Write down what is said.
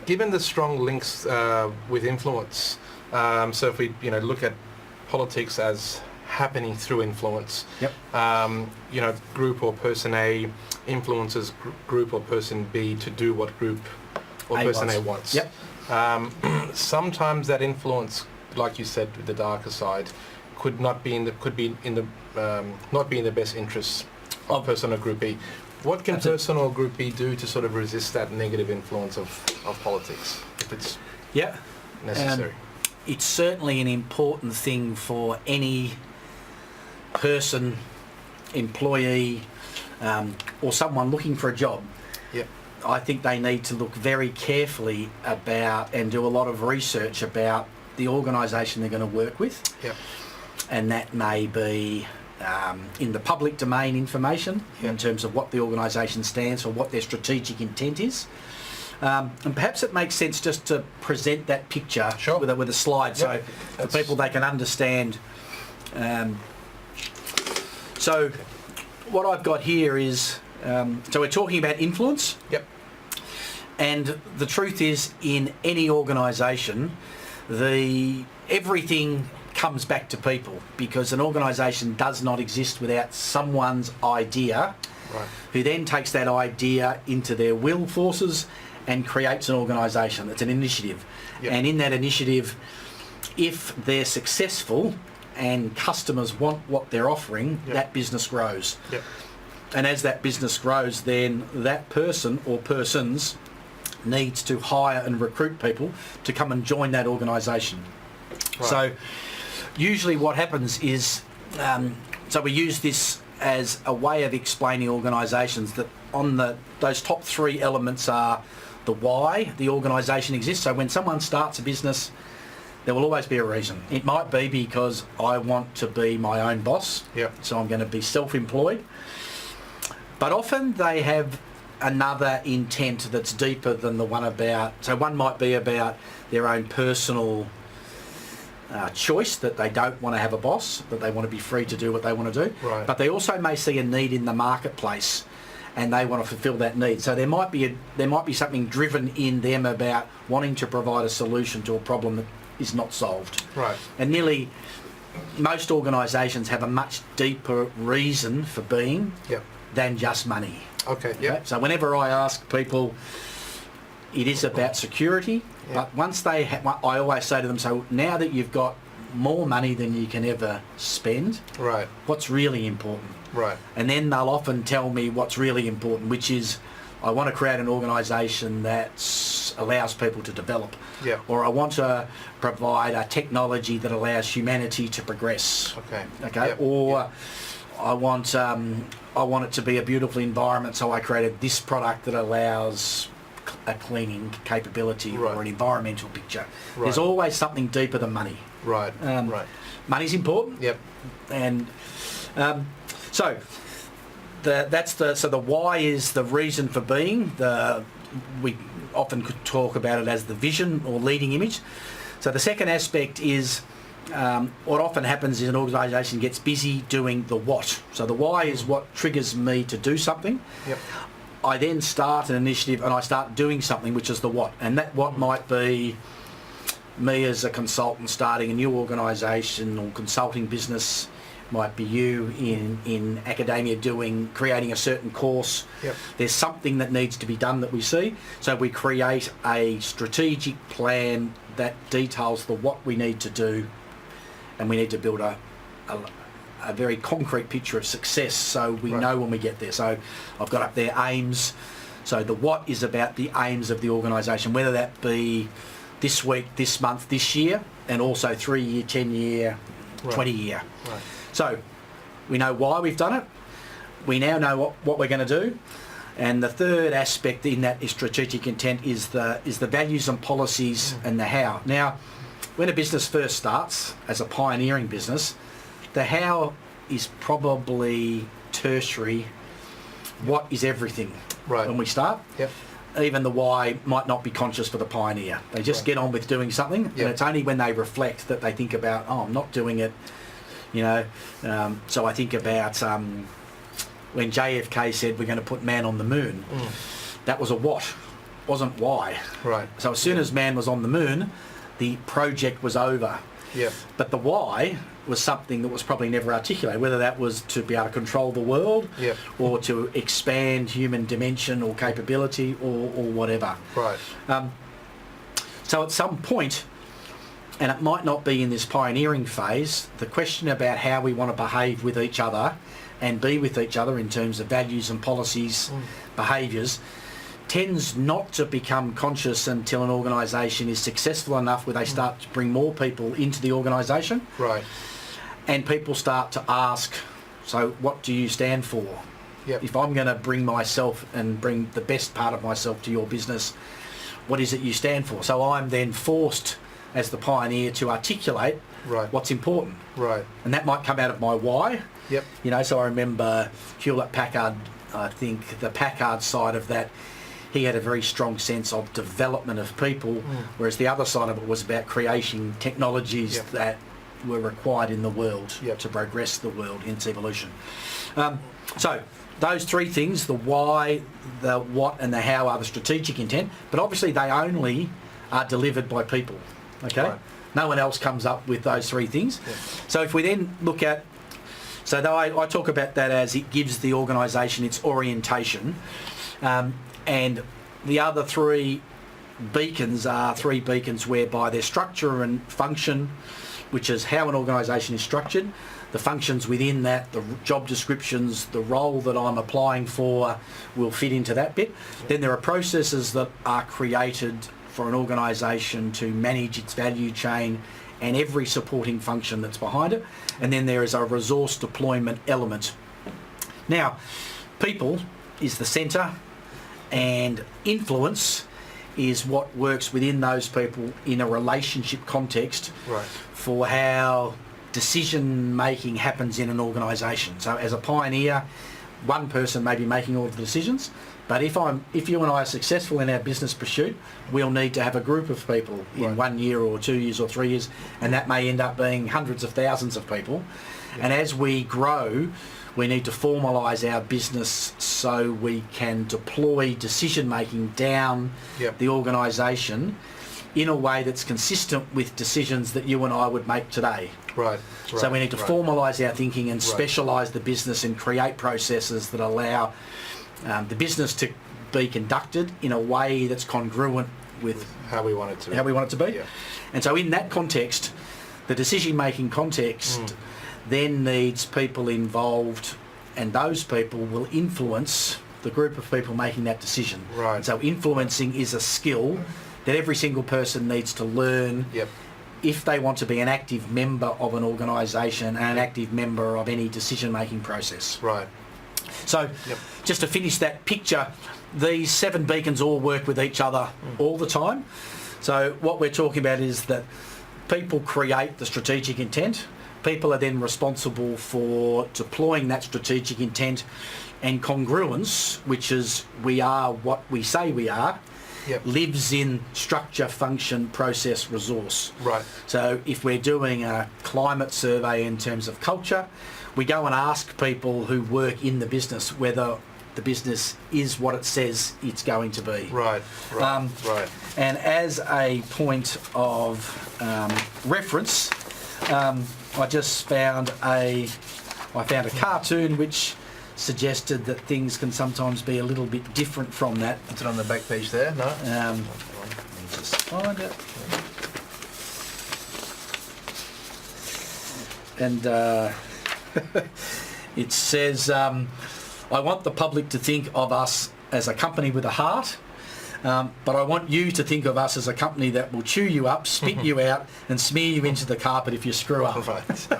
given the strong links with influence, so if we look at politics as happening through influence, group or person A influences group or person B to do what group or person A wants. Sometimes that influence, like you said, with the darker side, could not be in the best interests of person or group B. What can person or group B do to sort of resist that negative influence of politics, if it's necessary? It's certainly an important thing for any person, employee, or someone looking for a job. I think they need to look very carefully about and do a lot of research about the organisation they're going to work with. And that may be in the public domain information in terms of what the organisation stands for, what their strategic intent is. And perhaps it makes sense just to present that picture with a slide so for people they can understand. So what I've got here is, so we're talking about influence. And the truth is, in any organisation, everything comes back to people, because an organisation does not exist without someone's idea, who then takes that idea into their will forces and creates an organisation. It's an initiative. And in that initiative, if they're successful and customers want what they're offering, that business grows. And as that business grows, then that person or persons needs to hire and recruit people to come and join that organisation. So usually what happens is, so we use this as a way of explaining organisations, that on those top three elements are the why the organisation exists. So when someone starts a business, there will always be a reason. It might be because I want to be my own boss, so I'm going to be self-employed. But often they have another intent that's deeper than the one about, so one might be about their own personal choice, that they don't want to have a boss, that they want to be free to do what they want to do. But they also may see a need in the marketplace and they want to fulfill that need. So there might be something driven in them about wanting to provide a solution to a problem that is not solved. And nearly most organisations have a much deeper reason for being than just money. So whenever I ask people, it is about security, but once they I always say to them, so now that you've got more money than you can ever spend, what's really important? And then they'll often tell me what's really important, which is, I want to create an organisation that allows people to develop, or I want to provide a technology that allows humanity to progress, or I want it to be a beautiful environment, so I created this product that allows a cleaning capability or an environmental picture. There's always something deeper than money. Money's important. And so the why is the reason for being. We often could talk about it as the vision or leading image. So the second aspect is, what often happens is an organisation gets busy doing the what. So the why is what triggers me to do something. I then start an initiative and I start doing something, which is the what. And that what might be me as a consultant starting a new organisation or consulting business, might be you in academia creating a certain course. There's something that needs to be done that we see. So we create a strategic plan that details the what we need to do, and we need to build a very concrete picture of success so we know when we get there. So I've got up there aims. So the what is about the aims of the organisation, whether that be this week, this month, this year, and also 3-year, 10-year, 20-year. So we know why we've done it. We now know what we're going to do. And the third aspect in that is strategic intent, is the values and policies and the how. Now, when a business first starts as a pioneering business, the how is probably tertiary. What is everything when we start? Even the why might not be conscious for the pioneer. They just get on with doing something, and it's only when they reflect that they think about, I'm not doing it, so I think about when JFK said we're going to put man on the moon. That was a what. wasn't why. Right. So as soon as man was on the moon, the project was over. Yep. But the why was something that was probably never articulated, whether that was to be able to control the world, Yep. or to expand human dimension or capability, or whatever. Right. So at some point, and it might not be in this pioneering phase, the question about how we want to behave with each other and be with each other in terms of values and policies, behaviours, tends not to become conscious until an organisation is successful enough where they start to bring more people into the organisation. Right. And people start to ask, so what do you stand for? Yep. If I'm going to bring myself and bring the best part of myself to your business, what is it you stand for? So I'm then forced as the pioneer to articulate Right. what's important. Right. And that might come out of my why. Yep. You know, so I remember Hewlett-Packard, I think the Packard side of that, he had a very strong sense of development of people, whereas the other side of it was about creating technologies Yep. that were required in the world Yep. to progress the world in its evolution. So those three things, the why, the what and the how, are the strategic intent, but obviously they only are delivered by people, okay? Right. No one else comes up with those three things. Yep. So if we then look at, so I talk about that as it gives the organisation its orientation, and the other three beacons are three beacons whereby their structure and function, which is how an organisation is structured, the functions within that, the job descriptions, the role that I'm applying for will fit into that bit. Then there are processes that are created for an organisation to manage its value chain and every supporting function that's behind it. And then there is a resource deployment element. Now, people is the centre, and influence is what works within those people in a relationship context Right. for how decision making happens in an organisation. So as a pioneer, one person may be making all of the decisions, but if you and I are successful in our business pursuit, we'll need to have a group of people in Right. 1 year or 2 years or 3 years, and that may end up being hundreds of thousands of people. Yeah. And as we grow, we need to formalise our business so we can deploy decision making down Yep. the organisation in a way that's consistent with decisions that you and I would make today. Right. So we need to right. formalise our thinking and Right. specialise the business and create processes that allow the business to be conducted in a way that's congruent with how we want it to. how we want it to be. Yeah. And so in that context, the decision-making context then needs people involved, and those people will influence the group of people making that decision. Right. And so influencing is a skill that every single person needs to learn Yep. if they want to be an active member of an organisation and an active member of any decision-making process. Right. So Yep. just to finish that picture, these 7 beacons all work with each other all the time. So what we're talking about is that people create the strategic intent. People are then responsible for deploying that strategic intent, and congruence, which is we are what we say we are, Yep. lives in structure, function, process, resource. Right. So if we're doing a climate survey in terms of culture, we go and ask people who work in the business whether the business is what it says it's going to be. Right. Right. Right. And as a point of reference, I just found a cartoon which suggested that things can sometimes be a little bit different from that. Is it on the back page there? No. Let me just find it. And it says, I want the public to think of us as a company with a heart, but I want you to think of us as a company that will chew you up, spit you out, and smear you into the carpet if you screw up. Right.